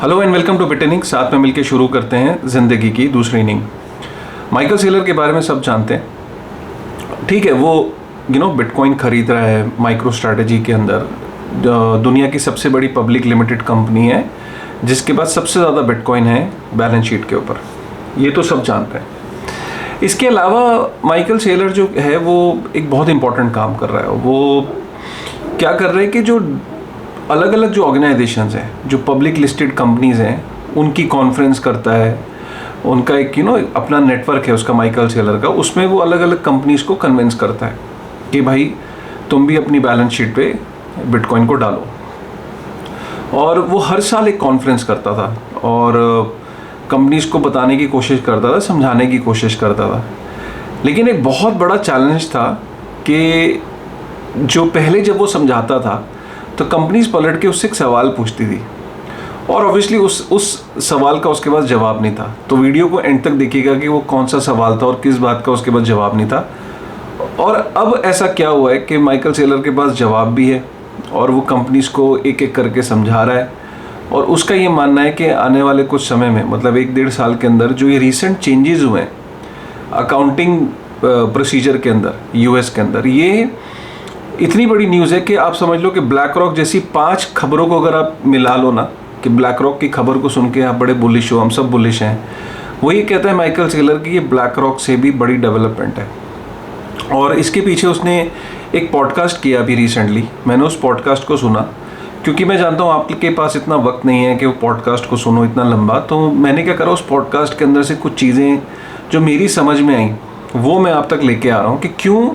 Hello and welcome to बिटनिंग। साथ में मिलकर शुरू करते हैं ज़िंदगी की दूसरी इनिंग। माइकल सेलर के बारे में सब जानते हैं। ठीक है, वो बिटकॉइन खरीद रहा है माइक्रो स्ट्रैटेजी के अंदर। दुनिया की सबसे बड़ी पब्लिक लिमिटेड कंपनी है जिसके पास सबसे ज़्यादा बिटकॉइन है बैलेंस शीट के ऊपर। ये तो सब जानते हैं। इसके अलावा माइकल सेलर जो है वो एक बहुत इंपॉर्टेंट काम कर रहा है। वो क्या कर रहे हैं कि जो अलग अलग जो ऑर्गेनाइजेशंस हैं, जो पब्लिक लिस्टेड कंपनीज हैं, उनकी कॉन्फ्रेंस करता है। उनका एक अपना नेटवर्क है उसका, माइकल सेलर का। उसमें वो अलग अलग कंपनीज को कन्विंस करता है कि भाई तुम भी अपनी बैलेंस शीट पे बिटकॉइन को डालो। और वो हर साल एक कॉन्फ्रेंस करता था और कंपनीज को बताने की कोशिश करता था, समझाने की कोशिश करता था। लेकिन एक बहुत बड़ा चैलेंज था कि जो पहले जब वो समझाता था तो कंपनीज पलट के उससे एक सवाल पूछती थी और ऑब्वियसली उस सवाल का उसके पास जवाब नहीं था। तो वीडियो को एंड तक देखिएगा कि वो कौन सा सवाल था और किस बात का उसके पास जवाब नहीं था। और अब ऐसा क्या हुआ है कि माइकल सेलर के पास जवाब भी है और वो कंपनीज को एक एक करके समझा रहा है। और उसका ये मानना है कि आने वाले कुछ समय में, मतलब 1-1.5 साल के अंदर, जो ये रिसेंट चेंजेस हुए हैं अकाउंटिंग प्रोसीजर के अंदर यूएस के अंदर, ये इतनी बड़ी न्यूज़ है कि आप समझ लो कि ब्लैक रॉक जैसी 5 खबरों को अगर आप मिला लो ना, कि ब्लैक रॉक की खबर को सुन के आप बड़े बुलिश हो, हम सब बुलिश हैं। वो ये कहता है माइकल सेलर की ये ब्लैक रॉक से भी बड़ी डेवलपमेंट है। और इसके पीछे उसने एक पॉडकास्ट किया अभी रिसेंटली। मैंने उस पॉडकास्ट को सुना क्योंकि मैं जानता हूँ आपके पास इतना वक्त नहीं है कि वो पॉडकास्ट को सुनो इतना लंबा। तो मैंने क्या करा, उस पॉडकास्ट के अंदर से कुछ चीज़ें जो मेरी समझ में आई वो मैं आप तक लेके आ रहा हूँ कि क्यों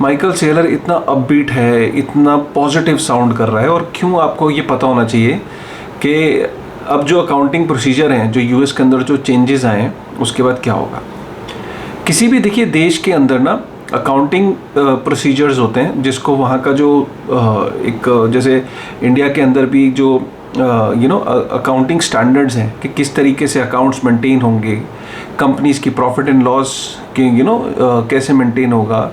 माइकल सेलर इतना अपबीट है, इतना पॉजिटिव साउंड कर रहा है। और क्यों आपको ये पता होना चाहिए कि अब जो अकाउंटिंग प्रोसीजर हैं, जो यूएस के अंदर जो चेंजेस आए हैं, उसके बाद क्या होगा। किसी भी देखिए देश के अंदर ना अकाउंटिंग प्रोसीजर्स होते हैं जिसको वहाँ का जो एक, जैसे इंडिया के अंदर भी जो अकाउंटिंग स्टैंडर्ड्स हैं कि किस तरीके से अकाउंट्स मेंटेन होंगे, कंपनीज की प्रॉफिट एंड लॉस के कैसे मेंटेन होगा,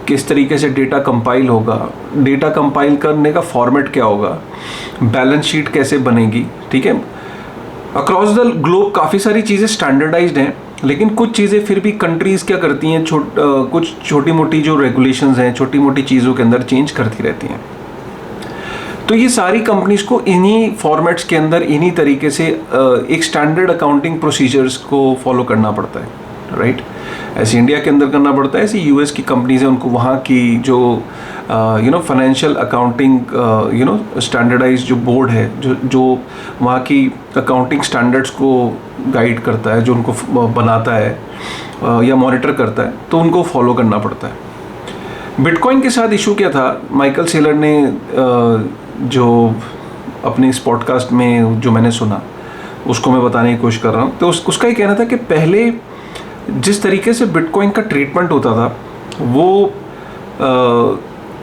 किस तरीके से डेटा कंपाइल होगा, डेटा कंपाइल करने का फॉर्मेट क्या होगा, बैलेंस शीट कैसे बनेगी। ठीक है, अक्रॉस द ग्लोब काफ़ी सारी चीज़ें स्टैंडर्डाइज्ड हैं, लेकिन कुछ चीज़ें फिर भी कंट्रीज़ क्या करती हैं, कुछ छोटी मोटी जो रेगुलेशंस हैं, छोटी मोटी चीज़ों के अंदर चेंज करती रहती हैं। तो ये सारी कंपनीज को इन्हीं फॉर्मेट्स के अंदर, इन्हीं तरीके से एक स्टैंडर्ड अकाउंटिंग प्रोसीजर्स को फॉलो करना पड़ता है, राइट। ऐसे इंडिया के अंदर करना पड़ता है, ऐसे यूएस की कंपनीज हैं, उनको वहाँ की जो फाइनेंशियल अकाउंटिंग स्टैंडर्डाइज जो बोर्ड है, जो वहाँ की अकाउंटिंग स्टैंडर्ड्स को गाइड करता है, जो उनको बनाता है या मॉनिटर करता है, तो उनको फॉलो करना पड़ता है। बिटकॉइन के साथ इशू क्या था, माइकल सेलर ने जो अपने इस पॉडकास्ट में जो मैंने सुना उसको मैं बताने की कोशिश कर रहा हूँ। तो उसका ये कहना था कि पहले जिस तरीके से बिटकॉइन का ट्रीटमेंट होता था वो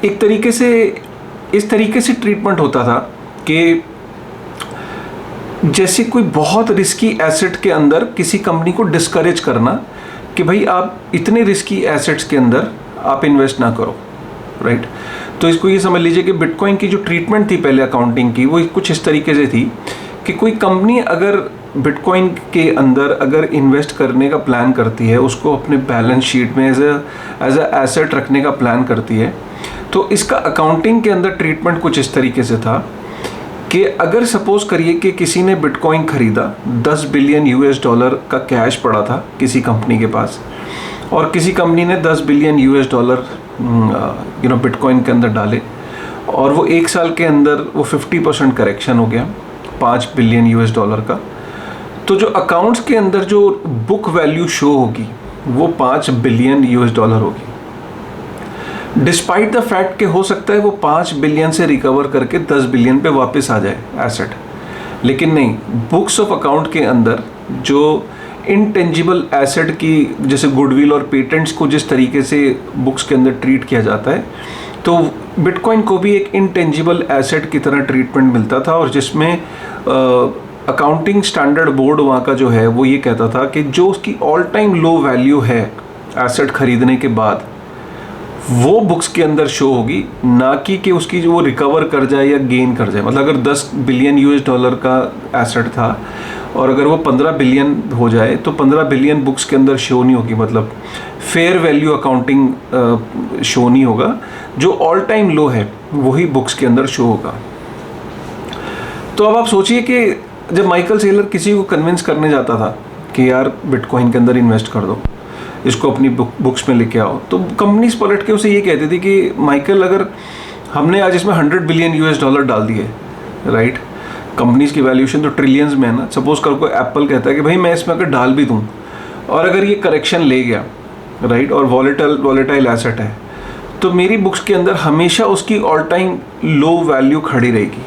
एक तरीके से इस तरीके से ट्रीटमेंट होता था कि जैसे कोई बहुत रिस्की एसेट के अंदर किसी कंपनी को डिस्करेज करना कि भाई आप इतने रिस्की एसेट्स के अंदर आप इन्वेस्ट ना करो, राइट। तो इसको ये समझ लीजिए कि बिटकॉइन की जो ट्रीटमेंट थी पहले अकाउंटिंग की, वो कुछ इस तरीके से थी कि कोई कंपनी अगर बिटकॉइन के अंदर अगर इन्वेस्ट करने का प्लान करती है, उसको अपने बैलेंस शीट में एज अ एसेट रखने का प्लान करती है, तो इसका अकाउंटिंग के अंदर ट्रीटमेंट कुछ इस तरीके से था कि अगर सपोज करिए कि किसी ने बिटकॉइन खरीदा, 10 बिलियन यूएस डॉलर का कैश पड़ा था किसी कंपनी के पास, और किसी कंपनी ने 10 बिलियन यूएस डॉलर बिटकॉइन के अंदर डाले, और वो 1 साल के अंदर वो 50% करेक्शन हो गया 5 बिलियन यूएस डॉलर का। तो जो अकाउंट्स के अंदर जो बुक वैल्यू शो होगी वो 5 बिलियन यूएस डॉलर होगी, डिस्पाइट द फैक्ट कि हो सकता है वो 5 बिलियन से रिकवर करके 10 बिलियन पे वापस आ जाए एसेट। लेकिन नहीं, बुक्स ऑफ अकाउंट के अंदर जो इनटेंजिबल एसेट की, जैसे गुडविल और पेटेंट्स को जिस तरीके से बुक्स के अंदर ट्रीट किया जाता है, तो बिटकॉइन को भी एक इनटेंजिबल एसेट की तरह ट्रीटमेंट मिलता था। और जिसमें अकाउंटिंग स्टैंडर्ड बोर्ड वहाँ का जो है वो ये कहता था कि जो उसकी ऑल टाइम लो वैल्यू है एसेट खरीदने के बाद, वो बुक्स के अंदर शो होगी, ना कि उसकी जो वो रिकवर कर जाए या गेन कर जाए। मतलब अगर 10 बिलियन यूएस डॉलर का एसेट था और अगर वो 15 बिलियन हो जाए तो 15 बिलियन बुक्स के अंदर शो नहीं होगी, मतलब फेयर वैल्यू अकाउंटिंग शो नहीं होगा। जो ऑल टाइम लो है वही बुक्स के अंदर शो होगा। तो अब आप सोचिए कि जब माइकल सेलर किसी को कन्विंस करने जाता था कि यार बिटकॉइन के अंदर इन्वेस्ट कर दो, इसको अपनी बुक्स में लेके आओ, तो कंपनीज पलट के उसे ये कहती थी कि माइकल, अगर हमने आज इसमें 100 बिलियन यूएस डॉलर डाल दिए, राइट, कंपनीज की वैल्यूएशन तो ट्रिलियंस में है ना। सपोज कर कोई एप्पल कहता है कि भाई मैं इसमें अगर डाल भी दूँ और अगर ये करेक्शन ले गया, राइट, और वॉलेटाइल एसेट है, तो मेरी बुक्स के अंदर हमेशा उसकी ऑल टाइम लो वैल्यू खड़ी रहेगी।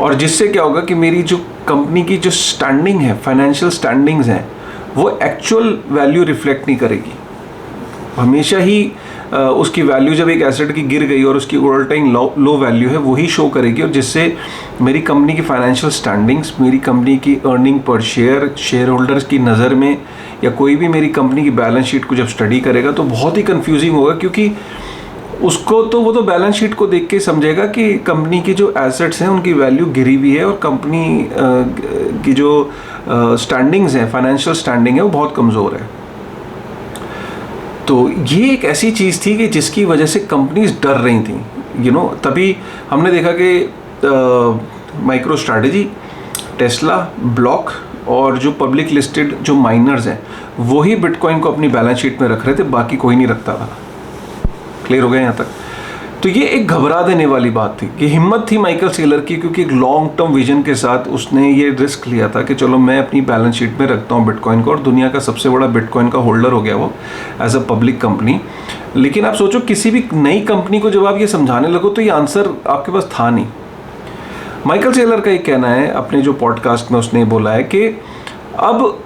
और जिससे क्या होगा कि मेरी जो कंपनी की जो स्टैंडिंग है, फाइनेंशियल स्टैंडिंग्स हैं, वो एक्चुअल वैल्यू रिफ्लेक्ट नहीं करेगी। हमेशा ही उसकी वैल्यू जब एक एसेट की गिर गई और उसकी ऑल टाइम लो वैल्यू है वही शो करेगी, और जिससे मेरी कंपनी की फाइनेंशियल स्टैंडिंग्स, मेरी कंपनी की अर्निंग पर शेयर होल्डर्स की नज़र में, या कोई भी मेरी कंपनी की बैलेंस शीट को जब स्टडी करेगा तो बहुत ही कंफ्यूजिंग होगा। क्योंकि उसको तो वो तो बैलेंस शीट को देख के समझेगा कि कंपनी की जो एसेट्स हैं उनकी वैल्यू गिरी हुई है और कंपनी की जो स्टैंडिंग्स हैं, फाइनेंशियल स्टैंडिंग है, वो बहुत कमज़ोर है। तो ये एक ऐसी चीज़ थी कि जिसकी वजह से कंपनीज डर रही थी, तभी हमने देखा कि माइक्रो स्ट्रैटेजी, टेस्ला, ब्लॉक और जो पब्लिक लिस्टेड जो माइनर्स हैं वही बिटकॉइन को अपनी बैलेंस शीट में रख रहे थे, बाकी कोई नहीं रखता था। क्लियर हो गया यहाँ तक? तो ये एक घबरा देने वाली बात थी कि हिम्मत थी माइकल सेलर की, क्योंकि एक लॉन्ग टर्म विजन के साथ उसने ये रिस्क लिया था कि चलो मैं अपनी बैलेंस शीट में रखता हूँ बिटकॉइन को, और दुनिया का सबसे बड़ा बिटकॉइन का होल्डर हो गया वो एज अ पब्लिक कंपनी। लेकिन आप सोचो, किसी भी नई कंपनी को जब आप ये समझाने लगो तो ये आंसर आपके पास था नहीं। माइकल सेलर का ये कहना है, अपने जो पॉडकास्ट में उसने बोला है कि अब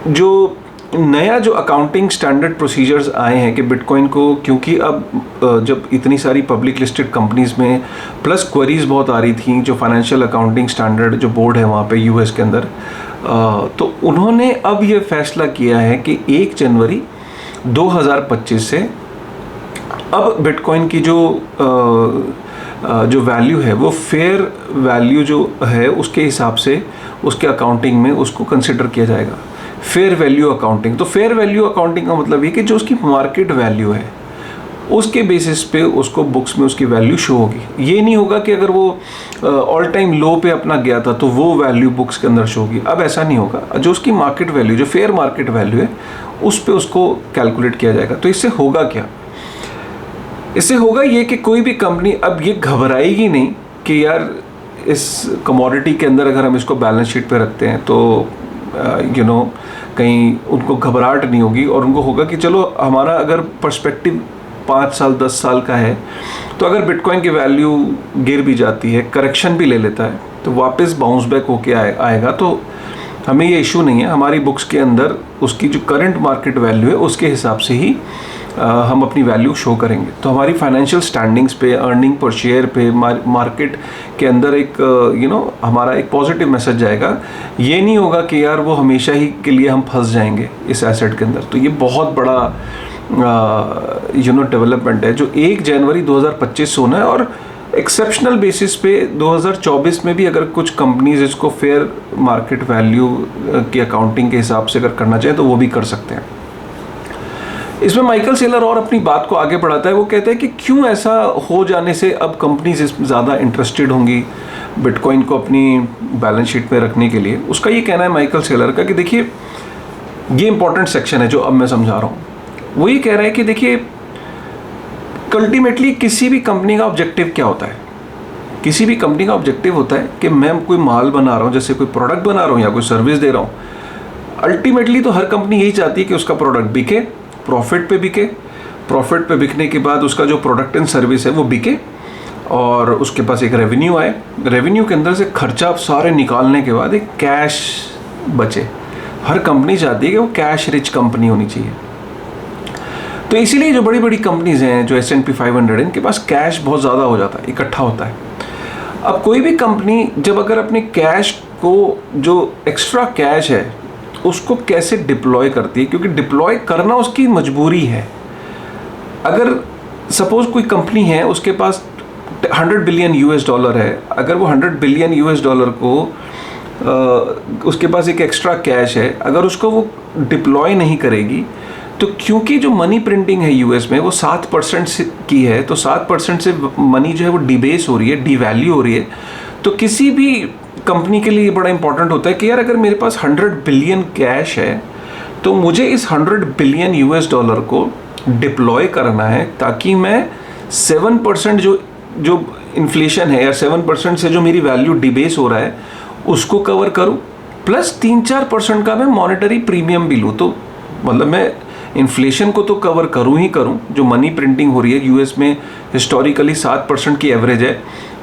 जो नया जो अकाउंटिंग स्टैंडर्ड प्रोसीजर्स आए हैं कि बिटकॉइन को, क्योंकि अब जब इतनी सारी पब्लिक लिस्टेड कंपनीज में प्लस क्वेरीज बहुत आ रही थी, जो फाइनेंशियल अकाउंटिंग स्टैंडर्ड जो बोर्ड है वहाँ पे यूएस के अंदर, तो उन्होंने अब ये फैसला किया है कि 1 जनवरी 2025 से अब बिटकॉइन की जो वैल्यू है वो फेयर वैल्यू जो है उसके हिसाब से उसके अकाउंटिंग में उसको कंसिडर किया जाएगा, फेयर वैल्यू अकाउंटिंग। तो फेयर वैल्यू अकाउंटिंग का मतलब ये कि जो उसकी मार्केट वैल्यू है उसके बेसिस पे उसको बुक्स में उसकी वैल्यू शो होगी। ये नहीं होगा कि अगर वो ऑल टाइम लो पे अपना गया था तो वो वैल्यू बुक्स के अंदर शो होगी। अब ऐसा नहीं होगा, जो उसकी मार्केट वैल्यू, जो फेयर मार्केट वैल्यू है, उस पे उसको कैलकुलेट किया जाएगा। तो इससे होगा क्या? इससे होगा ये कि कोई भी कंपनी अब ये घबराएगी नहीं कि यार इस कमोडिटी के अंदर अगर हम इसको बैलेंस शीट पे रखते हैं तो कहीं उनको घबराहट नहीं होगी, और उनको होगा कि चलो हमारा अगर पर्सपेक्टिव 5 साल 10 साल का है, तो अगर बिटकॉइन की वैल्यू गिर भी जाती है, करेक्शन भी ले लेता है, तो वापस बाउंस बैक होके आएगा, तो हमें ये इशू नहीं है। हमारी बुक्स के अंदर उसकी जो करंट मार्केट वैल्यू है उसके हिसाब से ही हम अपनी वैल्यू शो करेंगे। तो हमारी फाइनेंशियल स्टैंडिंग्स पे, अर्निंग पर शेयर पे, मार्केट के अंदर एक हमारा एक पॉजिटिव मैसेज जाएगा। ये नहीं होगा कि यार वो हमेशा ही के लिए हम फंस जाएंगे इस एसेट के अंदर। तो ये बहुत बड़ा डेवलपमेंट है जो 1 जनवरी 2025 से होना है, और एक्सेप्शनल बेसिस पे 2024 में भी अगर कुछ कंपनीज इसको फेयर मार्केट वैल्यू की अकाउंटिंग के हिसाब से अगर करना चाहें तो वो भी कर सकते हैं। इसमें माइकल सेलर और अपनी बात को आगे बढ़ाता है। वो कहते हैं कि क्यों ऐसा हो जाने से अब कंपनीज इसमें ज़्यादा इंटरेस्टेड होंगी बिटकॉइन को अपनी बैलेंस शीट में रखने के लिए। उसका ये कहना है माइकल सेलर का कि देखिए, ये इंपॉर्टेंट सेक्शन है जो अब मैं समझा रहा हूँ। वो ये कह रहा है कि देखिए, अल्टीमेटली किसी भी कंपनी का ऑब्जेक्टिव क्या होता है? किसी भी कंपनी का ऑब्जेक्टिव होता है कि मैं कोई माल बना रहा हूँ, जैसे कोई प्रोडक्ट बना रहा हूँ या कोई सर्विस दे रहा हूँ। अल्टीमेटली तो हर कंपनी यही चाहती है कि उसका प्रोडक्ट बिके, प्रॉफिट पे बिके, प्रॉफिट पे बिकने के बाद उसका जो प्रोडक्ट एंड सर्विस है वो बिके और उसके पास एक रेवेन्यू आए। रेवेन्यू के अंदर से खर्चा सारे निकालने के बाद एक कैश बचे। हर कंपनी चाहती है कि वो कैश रिच कंपनी होनी चाहिए। तो इसीलिए जो बड़ी बड़ी कंपनीज हैं, जो S&P 500, इनके पास कैश बहुत ज़्यादा हो जाता है, इकट्ठा होता है। अब कोई भी कंपनी जब अगर अपने कैश को, जो एक्स्ट्रा कैश है, उसको कैसे डिप्लॉय करती है, क्योंकि डिप्लॉय करना उसकी मजबूरी है। अगर सपोज कोई कंपनी है उसके पास 100 बिलियन यूएस डॉलर है, अगर वो 100 बिलियन यूएस डॉलर को उसके पास एक एक्स्ट्रा कैश है, अगर उसको वो डिप्लॉय नहीं करेगी तो क्योंकि जो मनी प्रिंटिंग है यूएस में वो 7% की है, तो 7% से मनी जो है वो डिबेस हो रही है, डिवैल्यू हो रही है। तो किसी भी कंपनी के लिए ये बड़ा इंपॉर्टेंट होता है कि यार अगर मेरे पास 100 बिलियन कैश है तो मुझे इस 100 बिलियन यूएस डॉलर को डिप्लॉय करना है ताकि मैं 7% जो इन्फ्लेशन है या 7% से जो मेरी वैल्यू डिबेस हो रहा है उसको कवर करूं, प्लस 3-4% का मैं मॉनेटरी प्रीमियम भी लूँ। तो मतलब मैं इन्फ्लेशन को तो कवर करूं ही करूं, जो मनी प्रिंटिंग हो रही है यूएस में हिस्टोरिकली 7% की एवरेज है,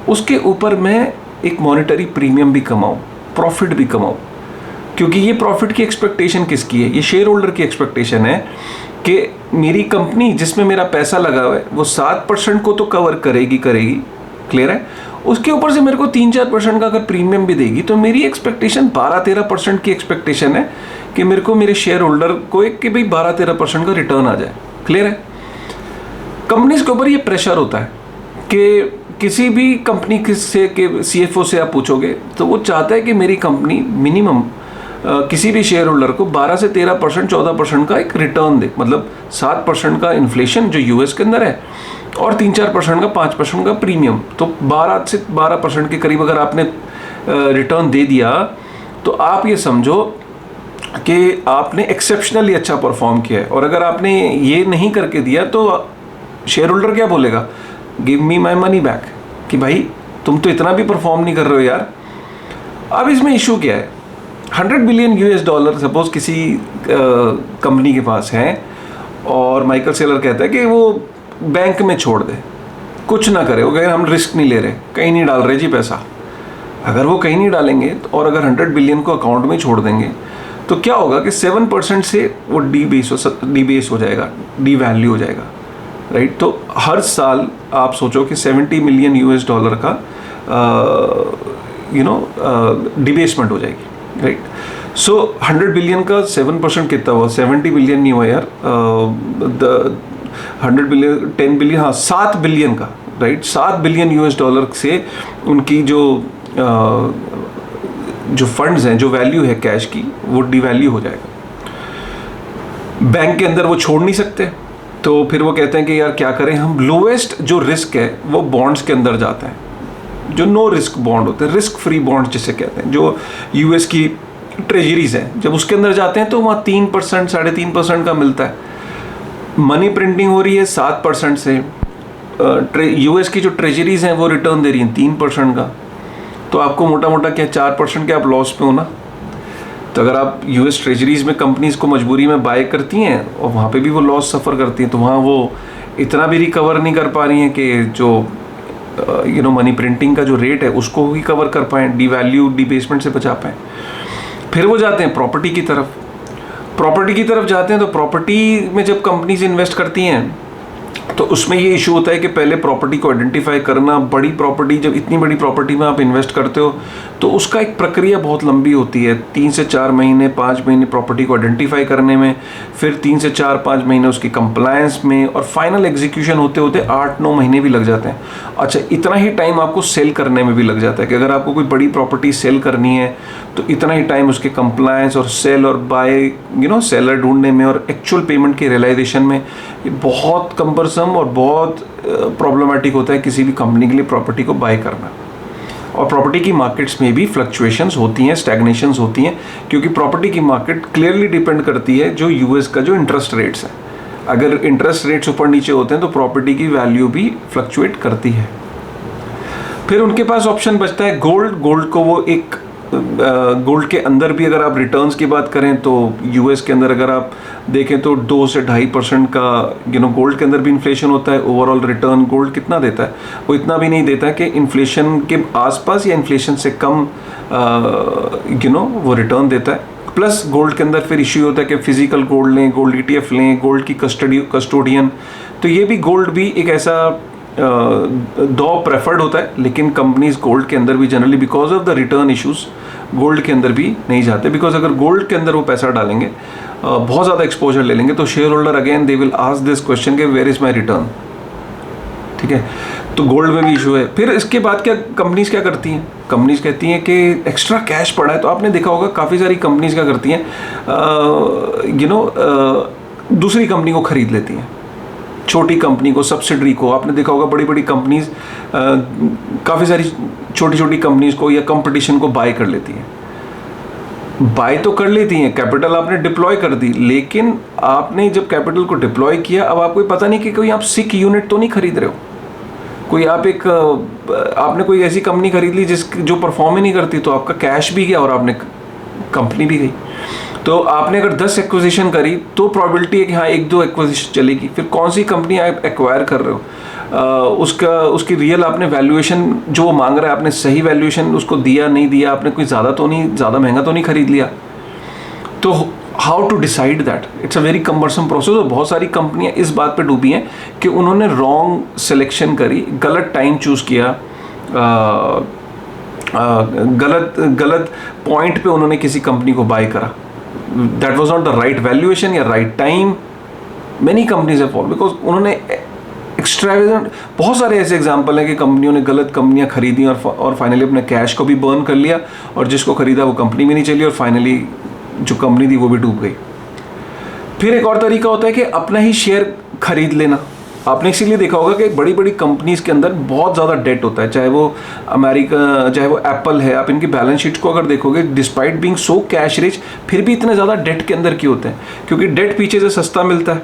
उसके ऊपर मैं एक मॉनेटरी प्रीमियम भी कमाऊं, प्रॉफिट भी कमाऊं। क्योंकि ये प्रॉफिट की एक्सपेक्टेशन किसकी है? ये शेयर होल्डर की एक्सपेक्टेशन है कि मेरी कंपनी जिसमें मेरा पैसा लगा हुआ है वो 7% को तो कवर करेगी। क्लियर है? उसके ऊपर से मेरे को 3-4% का अगर प्रीमियम भी देगी तो मेरी एक्सपेक्टेशन 12-13% की एक्सपेक्टेशन है कि मेरे को मेरे शेयर होल्डर को एक कि भाई 12-13% का रिटर्न आ जाए। क्लियर है? कंपनीज के ऊपर ये प्रेशर होता है कि किसी भी कंपनी से के CFO से आप पूछोगे तो वो चाहता है कि मेरी कंपनी मिनिमम किसी भी शेयर होल्डर को 12 से 13%, 14% का एक रिटर्न दे। मतलब 7% का इन्फ्लेशन जो यूएस के अंदर है और 3-4% का 5% का प्रीमियम, तो 12 से 12% के करीब अगर आपने रिटर्न दे दिया तो आप ये समझो कि आपने एक्सेप्शनली अच्छा परफॉर्म किया है। और अगर आपने ये नहीं करके दिया तो शेयर होल्डर क्या बोलेगा? Give me my money back, कि भाई तुम तो इतना भी परफॉर्म नहीं कर रहे हो यार। अब इसमें इशू क्या है? 100 बिलियन यूएस डॉलर सपोज किसी कंपनी के पास है और माइकल सेलर कहता है कि वो बैंक में छोड़ दे, कुछ ना करे, वो कहे हम रिस्क नहीं ले रहे, कहीं नहीं डाल रहे जी पैसा। अगर वो कहीं नहीं डालेंगे और अगर 100 बिलियन को अकाउंट में छोड़ देंगे तो क्या होगा कि 7% से वो डीबेस हो जाएगा, डी वैल्यू हो जाएगा, राइट? तो हर साल आप सोचो कि 70 मिलियन यूएस डॉलर का डिबेसमेंट हो जाएगी, राइट? सो 100 बिलियन का 7% कितना हुआ? 70 बिलियन नहीं हुआ यार, 100 बिलियन 10 बिलियन, हाँ 7 बिलियन का, राइट? 7 बिलियन यूएस डॉलर से उनकी जो फंड्स हैं, जो वैल्यू है कैश की, वो डिवैल्यू हो जाएगा। बैंक के अंदर वो छोड़ नहीं सकते, तो फिर वो कहते हैं कि यार क्या करें हम, लोएस्ट जो रिस्क है वो बॉन्ड्स के अंदर जाता है, जो नो रिस्क बॉन्ड होते हैं, रिस्क फ्री बॉन्ड्स जिसे कहते हैं, जो यूएस की ट्रेजरीज हैं, जब उसके अंदर जाते हैं तो वहाँ 3%, 3.5% का मिलता है। मनी प्रिंटिंग हो रही है 7% से, यूएस की जो ट्रेजरीज हैं वो रिटर्न दे रही हैं 3% का, तो आपको मोटा मोटा क्या 4% के आप लॉस पे हो ना। तो अगर आप यूएस ट्रेजरीज में कंपनीज को मजबूरी में बाय करती हैं और वहाँ पे भी वो लॉस सफ़र करती हैं, तो वहाँ वो इतना भी रिकवर नहीं कर पा रही हैं कि जो मनी प्रिंटिंग का जो रेट है उसको भी कवर कर पाएँ, डिवैल्यू डिबेसमेंट से बचा पाएँ। फिर वो जाते हैं प्रॉपर्टी की तरफ जाते हैं। तो प्रॉपर्टी में जब कंपनीज इन्वेस्ट करती हैं तो उसमें ये इशू होता है कि पहले प्रॉपर्टी को आइडेंटिफाई करना। बड़ी प्रॉपर्टी, जब इतनी बड़ी प्रॉपर्टी में आप इन्वेस्ट करते हो तो उसका एक प्रक्रिया बहुत लंबी होती है, 3 से 4 महीने 5 महीने प्रॉपर्टी को आइडेंटिफाई करने में, फिर 3 से 4-5 महीने उसकी कंप्लायंस में, और फाइनल एग्जीक्यूशन होते होते 8-9 महीने भी लग जाते हैं। अच्छा, इतना ही टाइम आपको सेल करने में भी लग जाता है कि अगर आपको कोई बड़ी प्रॉपर्टी सेल करनी है तो इतना ही टाइम उसके कंप्लायंस और सेल और बाय सेलर ढूंढने में और एक्चुअल पेमेंट के रियलाइजेशन में, ये बहुत कम्बरसम और बहुत प्रॉब्लमेटिक होता है किसी भी कंपनी के लिए प्रॉपर्टी को बाय करना। और प्रॉपर्टी की मार्केट्स में भी फ्लक्चुएशंस होती हैं, स्टैग्नेशंस होती हैं, क्योंकि प्रॉपर्टी की मार्केट क्लियरली डिपेंड करती है जो यूएस का जो इंटरेस्ट रेट्स है। अगर इंटरेस्ट रेट्स ऊपर नीचे होते हैं तो प्रॉपर्टी की वैल्यू भी फ्लक्चुएट करती है। फिर उनके पास ऑप्शन बचता है गोल्ड को वो एक गोल्ड के अंदर भी अगर आप रिटर्न्स की बात करें तो यूएस के अंदर अगर आप देखें तो 2 से 2.5% का गोल्ड के अंदर भी इन्फ्लेशन होता है। ओवरऑल रिटर्न गोल्ड कितना देता है? वो इतना भी नहीं देता है कि इन्फ्लेशन के आसपास या इन्फ्लेशन से कम वो रिटर्न देता है। प्लस गोल्ड के अंदर फिर इश्यू होता है कि फिजिकल गोल्ड लें, गोल्ड ETF लें, गोल्ड की कस्टोडियन, तो ये भी गोल्ड भी एक ऐसा दो प्रेफर्ड होता है। लेकिन कंपनीज गोल्ड के अंदर भी generally because of the return issues gold के अंदर भी नहीं जाते, बिकॉज अगर गोल्ड के अंदर वो पैसा डालेंगे, बहुत ज़्यादा एक्सपोजर ले लेंगे, तो share holder again they will ask this question के वेयर इज़ माई रिटर्न। ठीक है, तो गोल्ड में भी इशू है। फिर इसके बाद क्या कंपनीज क्या करती हैं, कंपनीज कहती हैं कि एक्स्ट्रा कैश पड़ा है, तो आपने देखा होगा काफ़ी सारी कंपनीज क्या करती हैं, दूसरी कंपनी को खरीद लेती हैं, छोटी कंपनी को, सब्सिडरी को। आपने देखा होगा बड़ी बड़ी कंपनीज काफ़ी सारी छोटी छोटी कंपनीज को या कंपटीशन को बाय कर लेती हैं। बाय तो कर लेती हैं, कैपिटल आपने डिप्लॉय कर दी, लेकिन आपने जब कैपिटल को डिप्लॉय किया, अब आपको पता नहीं कि कोई आप सिक यूनिट तो नहीं खरीद रहे हो, कोई आप आपने कोई ऐसी कंपनी खरीद ली जो परफॉर्म ही नहीं करती, तो आपका कैश भी गया और आपने कंपनी भी गई। तो आपने अगर 10 एक्विजिशन करी तो प्रोबेबिलिटी है कि हाँ 1-2 एक्विजिशन चलेगी। फिर कौन सी कंपनी आप एक्वायर कर रहे हो, उसकी रियल आपने वैल्यूएशन जो वो मांग रहा है, आपने सही वैल्यूएशन उसको दिया नहीं दिया, आपने कोई ज़्यादा महंगा तो नहीं खरीद लिया। तो how to decide that, it's a very cumbersome process. और बहुत सारी कंपनियां इस बात पे डूबी हैं कि उन्होंने रॉन्ग सिलेक्शन करी, गलत टाइम चूज़ किया, गलत पॉइंट पे उन्होंने किसी कंपनी को बाय करा, that was not the right valuation या right time. Many companies have fold because उन्होंने एक्स्ट्रावेगेंट, बहुत सारे ऐसे एग्जांपल हैं कि कंपनियों ने गलत कंपनियां खरीदी और फाइनली अपने कैश को भी बर्न कर लिया, और जिसको खरीदा वो कंपनी भी नहीं चली, और फाइनली जो कंपनी थी वो भी डूब गई। फिर एक और तरीका होता है कि अपना ही शेयर खरीद लेना। आपने इसीलिए देखा होगा कि बड़ी बड़ी कंपनीज के अंदर बहुत ज़्यादा डेट होता है, चाहे वो अमेरिका, चाहे वो एप्पल है। आप इनकी बैलेंस शीट को अगर देखोगे, despite being so cash rich, फिर भी इतने ज़्यादा डेट के अंदर क्यों होते हैं? क्योंकि डेट पीछे से सस्ता मिलता है,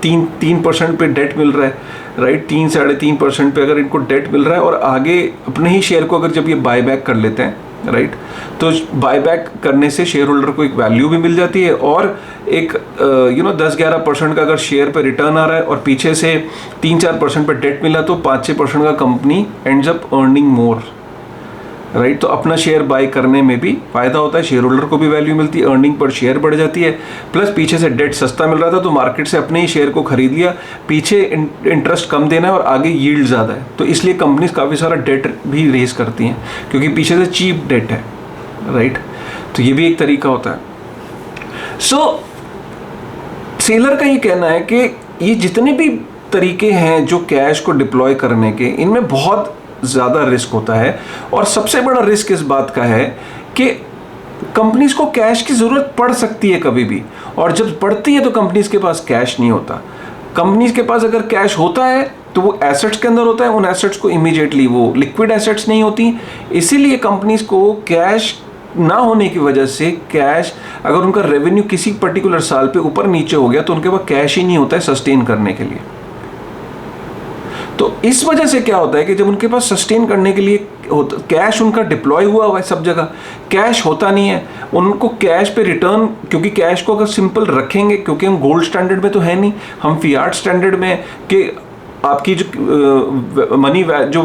3% पे डेट मिल रहा है, राइट, 3-3.5% पे अगर इनको डेट मिल रहा है, और आगे अपने ही शेयर को अगर जब ये बाय बैक कर लेते हैं, राइट, तो बायबैक करने से शेयर होल्डर को एक वैल्यू भी मिल जाती है, और एक 10-11% का अगर शेयर पे रिटर्न आ रहा है और पीछे से 3-4% पे डेट मिला, तो 5-6% का company ends up earning more, right. तो अपना शेयर बाय करने में भी फायदा होता है, शेयर होल्डर को भी वैल्यू मिलती है, अर्निंग पर शेयर बढ़ जाती है, प्लस पीछे से डेट सस्ता मिल रहा था तो मार्केट से अपने ही शेयर को खरीद लिया, पीछे इंटरेस्ट कम देना है और आगे यील्ड ज़्यादा है, तो इसलिए कंपनीज काफ़ी सारा डेट भी रेज करती हैं क्योंकि पीछे से चीप डेट है, राइट। तो ये भी एक तरीका होता है। सो सेलर का ये कहना है कि ये जितने भी तरीके हैं जो कैश को डिप्लॉय करने के, इनमें बहुत ज़्यादा रिस्क होता है, और सबसे बड़ा रिस्क इस बात का है कि कंपनीज को कैश की ज़रूरत पड़ सकती है कभी भी, और जब पड़ती है तो कंपनीज के पास कैश नहीं होता। कंपनीज के पास अगर कैश होता है तो वो एसेट्स के अंदर होता है, उन एसेट्स को इमीडिएटली, वो लिक्विड एसेट्स नहीं होती, इसीलिए कंपनीज को कैश ना होने की वजह से, कैश अगर उनका रेवेन्यू किसी पर्टिकुलर साल पे ऊपर नीचे हो गया तो उनके पास कैश ही नहीं होता है सस्टेन करने के लिए। तो इस वजह से क्या होता है कि जब उनके पास सस्टेन करने के लिए कैश उनका डिप्लॉय हुआ है, सब जगह कैश होता नहीं है, उनको कैश पे रिटर्न, क्योंकि कैश को अगर सिंपल रखेंगे, क्योंकि हम गोल्ड स्टैंडर्ड में तो है नहीं, हम फियाट स्टैंडर्ड में कि आपकी जो मनी जो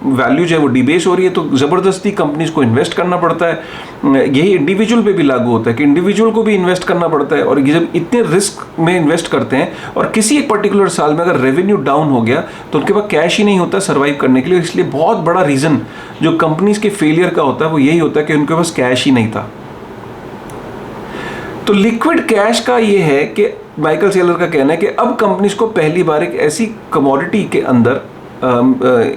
वैल्यूज है वो डिबेस हो रही है, तो ज़बरदस्ती कंपनीज को इन्वेस्ट करना पड़ता है। यही इंडिविजुअल पे भी लागू होता है कि इंडिविजुअल को भी इन्वेस्ट करना पड़ता है, और ये जब इतने रिस्क में इन्वेस्ट करते हैं और किसी एक पर्टिकुलर साल में अगर रेवेन्यू डाउन हो गया तो उनके पास कैश ही नहीं होता सर्वाइव करने के लिए। इसलिए बहुत बड़ा रीज़न जो कंपनीज के फेलियर का होता है वो यही होता है कि उनके पास कैश ही नहीं था। तो लिक्विड कैश का ये है कि माइकल सेलर का कहना है कि अब कंपनीज को पहली बार एक ऐसी कमोडिटी के अंदर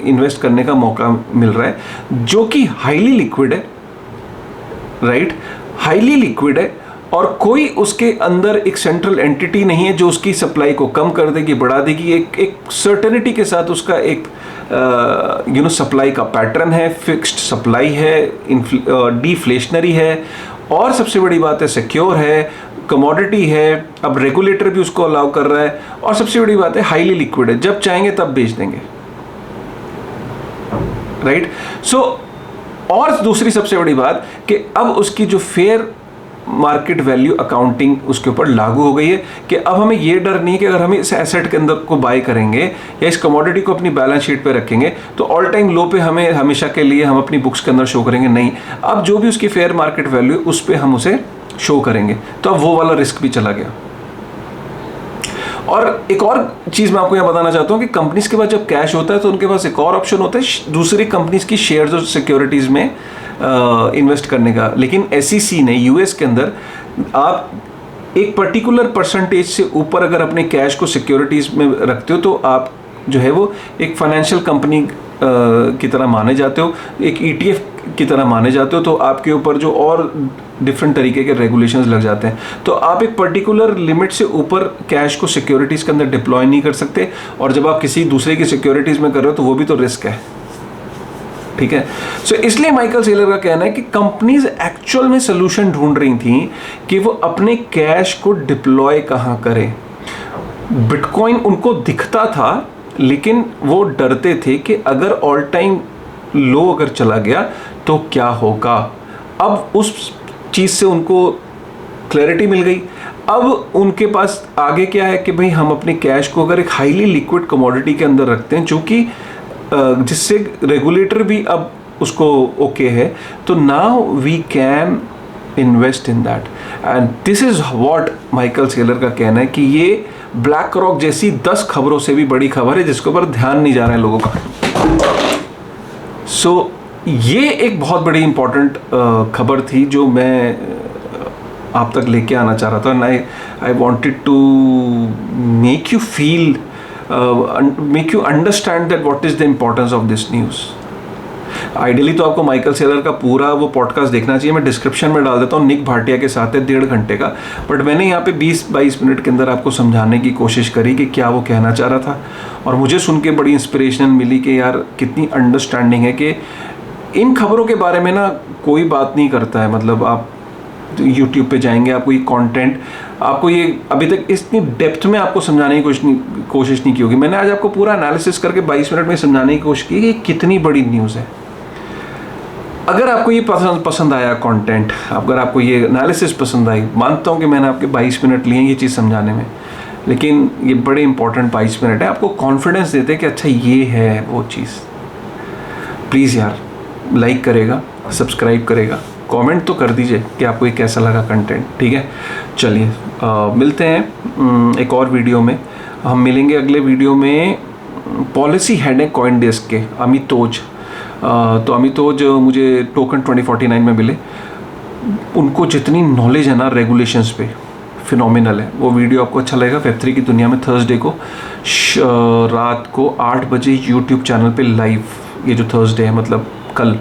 इन्वेस्ट करने का मौका मिल रहा है जो कि हाईली लिक्विड है, राइट, हाईली लिक्विड है, और कोई उसके अंदर एक सेंट्रल एंटिटी नहीं है जो उसकी सप्लाई को कम कर देगी, बढ़ा देगी। एक सर्टेनिटी के साथ उसका एक सप्लाई का पैटर्न है, फिक्स्ड सप्लाई है, डिफ्लेशनरी है, और सबसे बड़ी बात है सिक्योर है, कमोडिटी है, अब रेगुलेटर भी उसको अलाउ कर रहा है, और सबसे बड़ी बात है हाईली लिक्विड है, जब चाहेंगे तब बेच देंगे, राइट। सो और दूसरी सबसे बड़ी बात कि अब उसकी जो फेयर मार्केट वैल्यू अकाउंटिंग उसके ऊपर लागू हो गई है कि अब हमें ये डर नहीं कि अगर हम इस एसेट के अंदर को बाय करेंगे या इस कमोडिटी को अपनी बैलेंस शीट पे रखेंगे तो ऑल टाइम लो पे हमें हमेशा के लिए हम अपनी बुक्स के अंदर शो करेंगे, नहीं, अब जो भी उसकी फेयर मार्केट वैल्यू उस पर हम उसे शो करेंगे। तो अब वो वाला रिस्क भी चला गया। और एक और चीज़ मैं आपको यहाँ बताना चाहता हूँ कि कंपनीज के पास जब कैश होता है तो उनके पास एक और ऑप्शन होता है दूसरी कंपनीज की शेयर्स और सिक्योरिटीज़ में इन्वेस्ट करने का। लेकिन SEC ने यूएस के अंदर आप एक पर्टिकुलर परसेंटेज से ऊपर अगर अपने कैश को सिक्योरिटीज़ में रखते हो तो आप जो है वो एक फाइनेंशियल कंपनी की तरह माने जाते हो, एक ETF की तरह माने जाते हो, तो आपके ऊपर जो और डिफरेंट तरीके के रेगुलेशंस लग जाते हैं। तो आप एक पर्टिकुलर लिमिट से ऊपर कैश को सिक्योरिटीज़ के अंदर डिप्लॉय नहीं कर सकते, और जब आप किसी दूसरे की सिक्योरिटीज़ में कर रहे हो तो वो भी तो रिस्क है, ठीक है। सो इसलिए माइकल सेलर का कहना है कि कंपनीज एक्चुअल में सोल्यूशन ढूंढ रही थी कि वो अपने कैश को डिप्लॉय कहाँ करें। बिटकॉइन उनको दिखता था, लेकिन वो डरते थे कि अगर ऑल टाइम लो अगर चला गया तो क्या होगा। अब उस चीज़ से उनको क्लैरिटी मिल गई। अब उनके पास आगे क्या है कि भाई हम अपने कैश को अगर एक हाईली लिक्विड कमोडिटी के अंदर रखते हैं, जो कि जिससे रेगुलेटर भी अब उसको ओके है, तो now we can invest in that. And this is what Michael Saylor का कहना है कि ये ब्लैक रॉक जैसी 10 खबरों से भी बड़ी खबर है जिसके ऊपर ध्यान नहीं जा रहा है लोगों का। सो ये एक बहुत बड़ी इंपॉर्टेंट खबर थी जो मैं आप तक लेके आना चाह रहा था। I wanted to make you feel, make you understand that what is the importance of this news. Ideally तो आपको माइकल सेलर का पूरा वो पॉडकास्ट देखना चाहिए, मैं डिस्क्रिप्शन में डाल देता हूँ, निक भाटिया के साथ है 1.5 घंटे का। बट मैंने यहाँ पे 20-22 मिनट के अंदर आपको समझाने की कोशिश करी कि क्या वो कहना चाह रहा था, और मुझे सुन के बड़ी इंस्पिरेशन मिली कि यार कितनी अंडरस्टैंडिंग है कि इन खबरों के बारे में ना कोई बात नहीं करता है। मतलब आप यूट्यूब पे जाएंगे, आपको ये कंटेंट, आपको ये अभी तक इतनी डेप्थ में आपको समझाने की कोशिश नहीं की होगी। मैंने आज आपको पूरा एनालिसिस करके 22 मिनट में समझाने की कोशिश की कि कितनी बड़ी न्यूज़ है। अगर आपको ये पसंद आया कंटेंट, अगर आपको ये एनालिसिस पसंद आई, मानता हूँ कि मैंने आपके 22 मिनट लिए ये चीज़ समझाने में, लेकिन ये बड़े इंपॉर्टेंट 22 मिनट है, आपको कॉन्फिडेंस देते हैं कि अच्छा ये है वो चीज़। प्लीज़ यार लाइक करेगा, सब्सक्राइब करेगा, कमेंट तो कर दीजिए कि आपको ये कैसा लगा कंटेंट, ठीक है। चलिए मिलते हैं एक और वीडियो में। हम मिलेंगे अगले वीडियो में। पॉलिसी हेड है कॉइनडेस्क के अमितोज। तो अमितोज मुझे टोकन 2049 में मिले। उनको जितनी नॉलेज है ना रेगुलेशंस पे, फिनोमिनल है। वो वीडियो आपको अच्छा लगेगा। वेब3 की दुनिया में थर्सडे को रात को 8 बजे यूट्यूब चैनल पे लाइव, ये जो थर्सडे है मतलब कल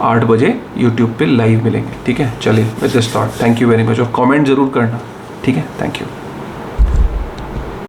8 बजे यूट्यूब पे लाइव मिलेंगे, ठीक है। चलिए with this thought, thank you very much, और कमेंट ज़रूर करना, ठीक है। Thank you.